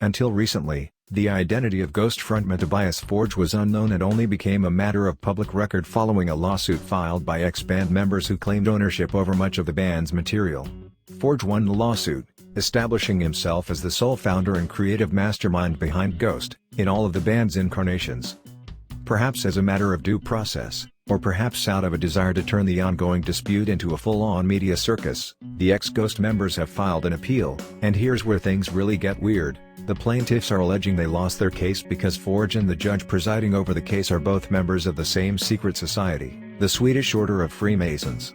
Until recently, the identity of Ghost frontman Tobias Forge was unknown and only became a matter of public record following a lawsuit filed by ex-band members who claimed ownership over much of the band's material. Forge won the lawsuit, establishing himself as the sole founder and creative mastermind behind Ghost, in all of the band's incarnations. Perhaps as a matter of due process, or perhaps out of a desire to turn the ongoing dispute into a full-on media circus, the ex-Ghost members have filed an appeal, and here's where things really get weird. The plaintiffs are alleging they lost their case because Forge and the judge presiding over the case are both members of the same secret society, the Swedish Order of Freemasons.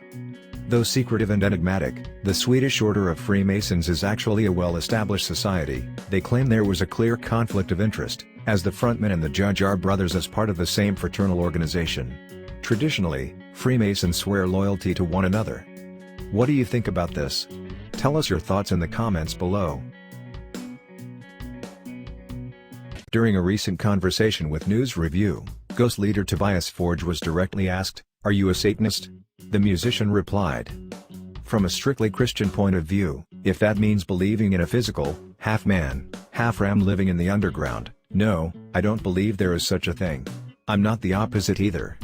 Though secretive and enigmatic, the Swedish Order of Freemasons is actually a well-established society. They claim there was a clear conflict of interest, as the frontman and the judge are brothers as part of the same fraternal organization. Traditionally, Freemasons swear loyalty to one another. What do you think about this? Tell us your thoughts in the comments below. During a recent conversation with News Review, Ghost leader Tobias Forge was directly asked, "Are you a Satanist?" The musician replied, "From a strictly Christian point of view, if that means believing in a physical, half-man, half-ram living in the underground, no, I don't believe there is such a thing. I'm not the opposite either.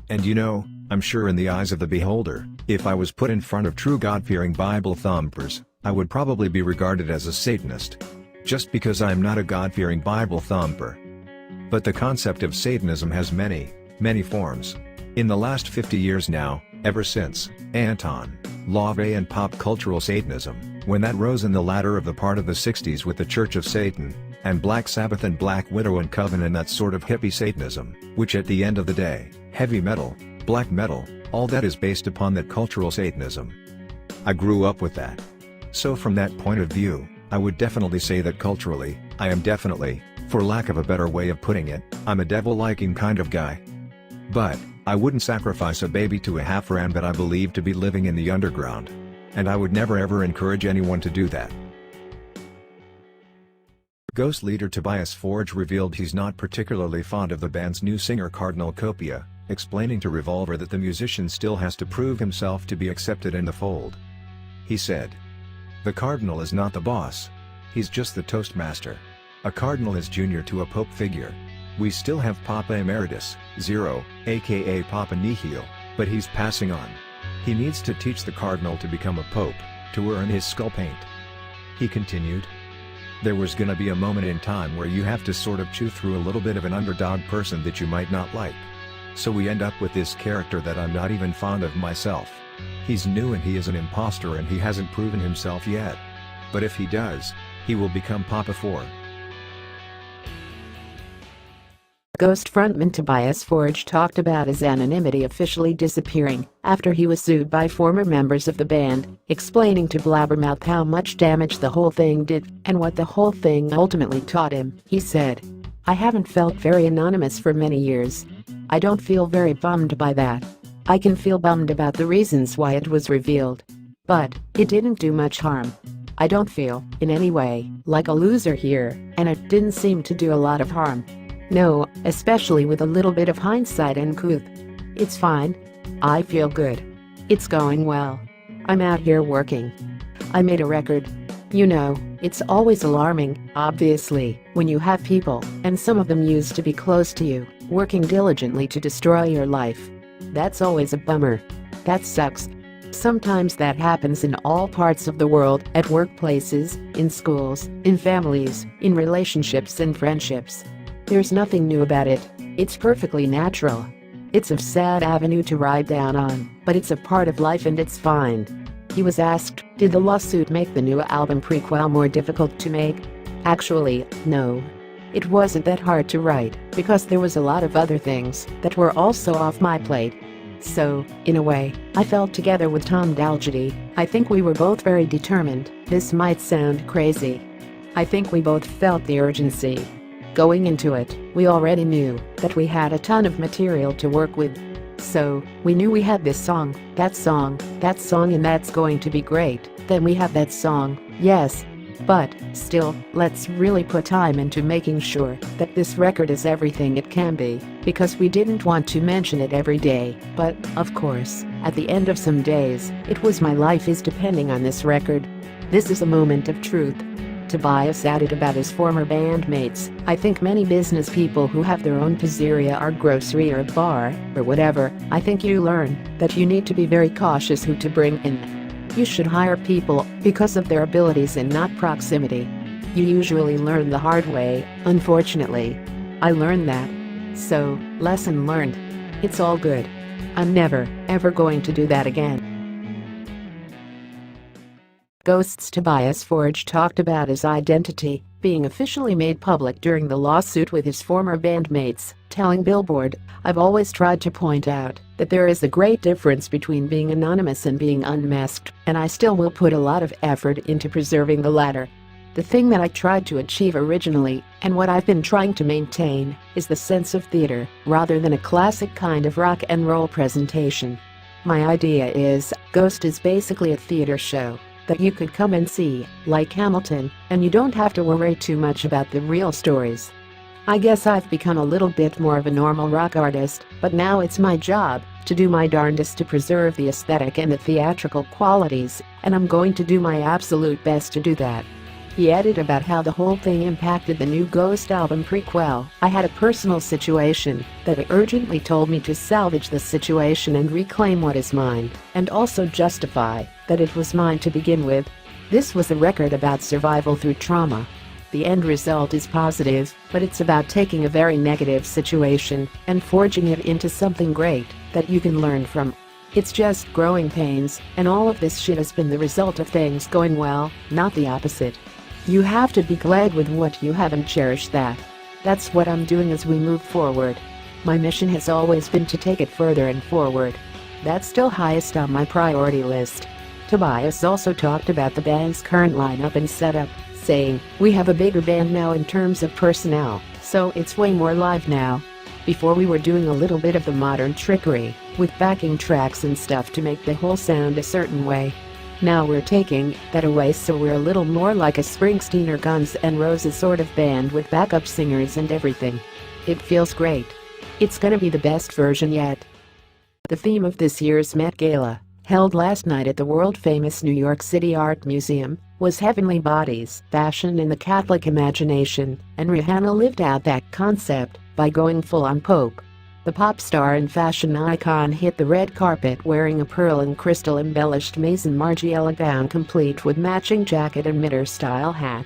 And you know, I'm sure in the eyes of the beholder, if I was put in front of true God-fearing Bible thumpers, I would probably be regarded as a Satanist. Just because I'm not a God-fearing Bible thumper. But the concept of Satanism has many, many forms. In the last 50 years now, ever since Anton LaVey and pop cultural Satanism, when that rose in the ladder of the part of the 60s with the Church of Satan, and Black Sabbath and Black Widow and Coven and that sort of hippie Satanism, which at the end of the day, heavy metal, black metal, all that is based upon that cultural Satanism. I grew up with that. So from that point of view, I would definitely say that culturally, I am definitely, for lack of a better way of putting it, I'm a devil-liking kind of guy. But, I wouldn't sacrifice a baby to a half-ram that I believe to be living in the underground. And I would never ever encourage anyone to do that. Ghost leader Tobias Forge revealed he's not particularly fond of the band's new singer Cardinal Copia, explaining to Revolver that the musician still has to prove himself to be accepted in the fold. He said, "The Cardinal is not the boss. He's just the toastmaster. A Cardinal is junior to a Pope figure. We still have Papa Emeritus, Zero, aka Papa Nihil, but he's passing on. He needs to teach the Cardinal to become a Pope, to earn his skull paint." He continued, "There was gonna be a moment in time where you have to sort of chew through a little bit of an underdog person that you might not like. So we end up with this character that I'm not even fond of myself. He's new and he is an imposter and he hasn't proven himself yet. But if he does, he will become Papa 4. Ghost frontman Tobias Forge talked about his anonymity officially disappearing after he was sued by former members of the band, explaining to Blabbermouth how much damage the whole thing did and what the whole thing ultimately taught him. He said, "I haven't felt very anonymous for many years. I don't feel very bummed by that. I can feel bummed about the reasons why it was revealed. But it didn't do much harm. I don't feel, in any way, like a loser here, and it didn't seem to do a lot of harm. No, especially with a little bit of hindsight and couth. It's fine. I feel good. It's going well. I'm out here working. I made a record. You know, it's always alarming, obviously, when you have people, and some of them used to be close to you, working diligently to destroy your life. That's always a bummer. That sucks. Sometimes that happens in all parts of the world, at workplaces, in schools, in families, in relationships and friendships. There's nothing new about it. It's perfectly natural. It's a sad avenue to ride down on, but it's a part of life and it's fine." He was asked, did the lawsuit make the new album prequel more difficult to make? Actually, no. It wasn't that hard to write, because there was a lot of other things that were also off my plate. So, in a way, I felt together with Tom Dalgety. I think we were both very determined. This might sound crazy. I think we both felt the urgency. Going into it, we already knew that we had a ton of material to work with. So, we knew we had this song, that song, and that's going to be great. Then we have that song, yes. But, still, let's really put time into making sure that this record is everything it can be, because we didn't want to mention it every day. But, of course, at the end of some days, it was my life is depending on this record. This is a moment of truth. Tobias added about his former bandmates, "I think many business people who have their own pizzeria or grocery or bar, or whatever, I think you learn that you need to be very cautious who to bring in. You should hire people because of their abilities and not proximity. You usually learn the hard way, unfortunately. I learned that. So, lesson learned. It's all good. I'm never, ever going to do that again." Ghost's Tobias Forge talked about his identity being officially made public during the lawsuit with his former bandmates, telling Billboard, "I've always tried to point out that there is a great difference between being anonymous and being unmasked, and I still will put a lot of effort into preserving the latter. The thing that I tried to achieve originally, and what I've been trying to maintain, is the sense of theater, rather than a classic kind of rock and roll presentation. My idea is, Ghost is basically a theater show that you could come and see, like Hamilton, and you don't have to worry too much about the real stories. I guess I've become a little bit more of a normal rock artist, but now it's my job to do my darndest to preserve the aesthetic and the theatrical qualities, and I'm going to do my absolute best to do that." He added about how the whole thing impacted the new Ghost album prequel. "I had a personal situation that urgently told me to salvage the situation and reclaim what is mine, and also justify that it was mine to begin with. This was a record about survival through trauma. The end result is positive, but it's about taking a very negative situation and forging it into something great that you can learn from. It's just growing pains, and all of this shit has been the result of things going well, not the opposite. You have to be glad with what you have and cherish that. That's what I'm doing as we move forward. My mission has always been to take it further and forward. That's still highest on my priority list." Tobias also talked about the band's current lineup and setup, saying, "We have a bigger band now in terms of personnel, so it's way more live now. Before we were doing a little bit of the modern trickery, with backing tracks and stuff to make the whole sound a certain way. Now we're taking that away, so we're a little more like a Springsteen or Guns N' Roses sort of band with backup singers and everything. It feels great. It's gonna be the best version yet." The theme of this year's Met Gala, held last night at the world-famous New York City Art Museum, was Heavenly Bodies, Fashion in the Catholic Imagination, and Rihanna lived out that concept by going full-on Pope. The pop star and fashion icon hit the red carpet wearing a pearl and crystal-embellished Maison Margiela gown complete with matching jacket and mitre-style hat.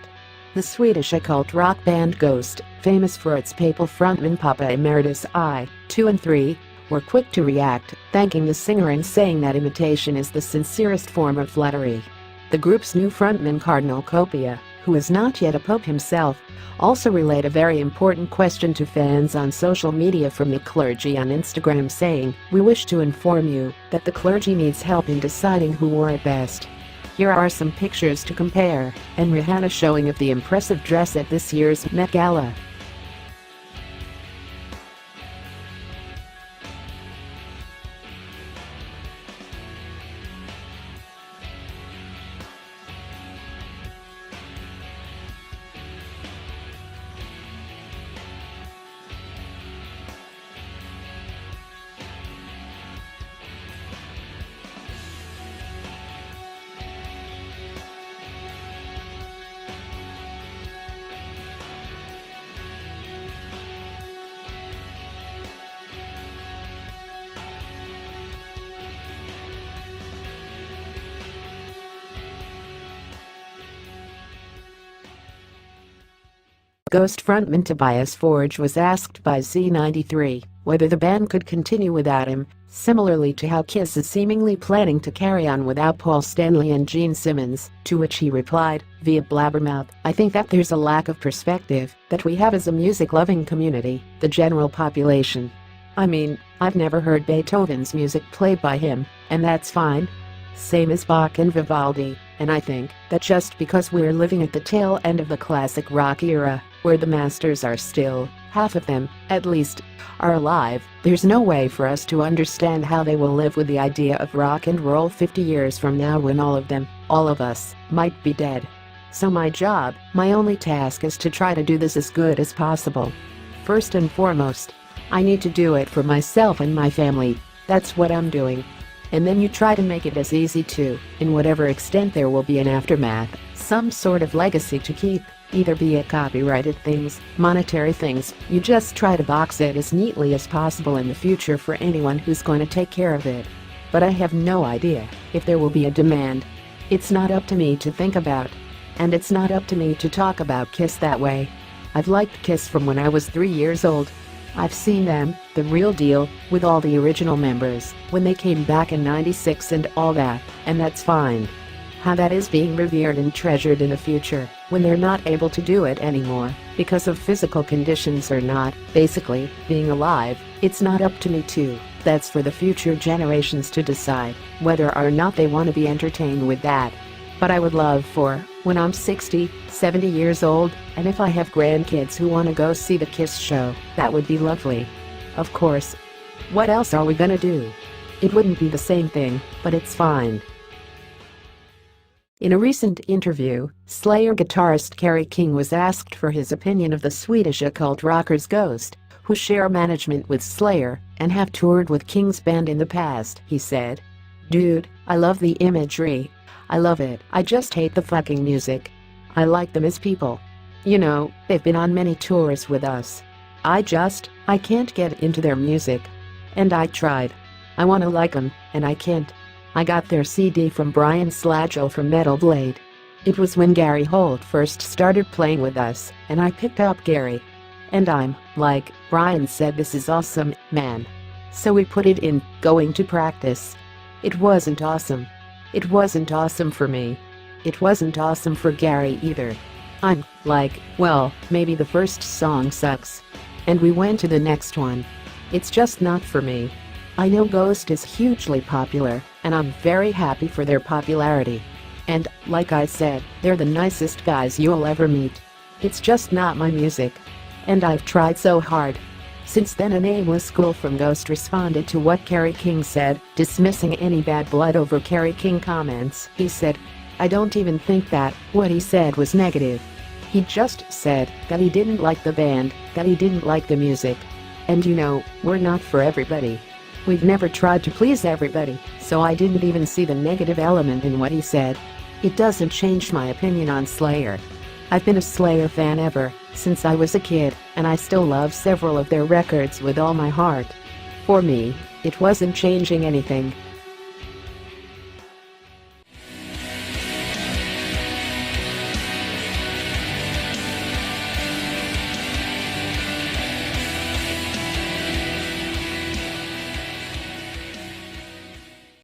The Swedish occult rock band Ghost, famous for its papal frontman Papa Emeritus I, II and III, were quick to react, thanking the singer and saying that imitation is the sincerest form of flattery. The group's new frontman Cardinal Copia, who is not yet a pope himself, also relayed a very important question to fans on social media from the clergy on Instagram, saying, "We wish to inform you that the clergy needs help in deciding who wore it best." Here are some pictures to compare, and Rihanna showing of the impressive dress at this year's Met Gala. Ghost frontman Tobias Forge was asked by Z93 whether the band could continue without him, similarly to how Kiss is seemingly planning to carry on without Paul Stanley and Gene Simmons, to which he replied, via Blabbermouth, "I think that there's a lack of perspective that we have as a music-loving community, the general population. I mean, I've never heard Beethoven's music played by him, and that's fine. Same as Bach and Vivaldi, and I think that just because we're living at the tail end of the classic rock era, where the masters are still, half of them, at least, are alive, there's no way for us to understand how they will live with the idea of rock and roll 50 years from now when all of them, all of us, might be dead. So my job, my only task is to try to do this as good as possible. First and foremost, I need to do it for myself and my family. That's what I'm doing. And then you try to make it as easy to, in whatever extent there will be an aftermath, some sort of legacy to keep, either be it copyrighted things, monetary things. You just try to box it as neatly as possible in the future for anyone who's going to take care of it. But I have no idea if there will be a demand. It's not up to me to think about. And it's not up to me to talk about Kiss that way. I've liked Kiss from when I was 3 years old. I've seen them, the real deal, with all the original members, when they came back in '96 and all that, and that's fine. How that is being revered and treasured in the future, when they're not able to do it anymore, because of physical conditions or not, basically, being alive, it's not up to me to. That's for the future generations to decide, whether or not they want to be entertained with that. But I would love for, when I'm 60, 70 years old, and if I have grandkids who want to go see the Kiss show, that would be lovely. Of course. What else are we gonna do? It wouldn't be the same thing, but it's fine. In a recent interview, Slayer guitarist Kerry was asked for his opinion of the Swedish occult rockers Ghost, who share management with Slayer and have toured with King's band in the past. He said, "Dude, I love the imagery. I love it. I just hate the fucking music. I like them as people. You know, they've been on many tours with us. I can't get into their music. And I tried. I wanna like them, and I can't. I got their CD from Brian Slagel from Metal Blade. It was when Gary Holt first started playing with us, and I picked up Gary. And I'm like, Brian said, this is awesome, man. So we put it in, going to practice. It wasn't awesome. It wasn't awesome for me. It wasn't awesome for Gary either. I'm like, well, maybe the first song sucks. And we went to the next one. It's just not for me. I know Ghost is hugely popular, and I'm very happy for their popularity. And, like I said, they're the nicest guys you'll ever meet. It's just not my music. And I've tried so hard." Since then, a nameless school from Ghost responded to what Kerry said, dismissing any bad blood over Kerry comments. He said, "I don't even think that what he said was negative. He just said that he didn't like the band, that he didn't like the music. And you know, we're not for everybody. We've never tried to please everybody, so I didn't even see the negative element in what he said. It doesn't change my opinion on Slayer. I've been a Slayer fan ever since I was a kid, and I still love several of their records with all my heart. For me, it wasn't changing anything.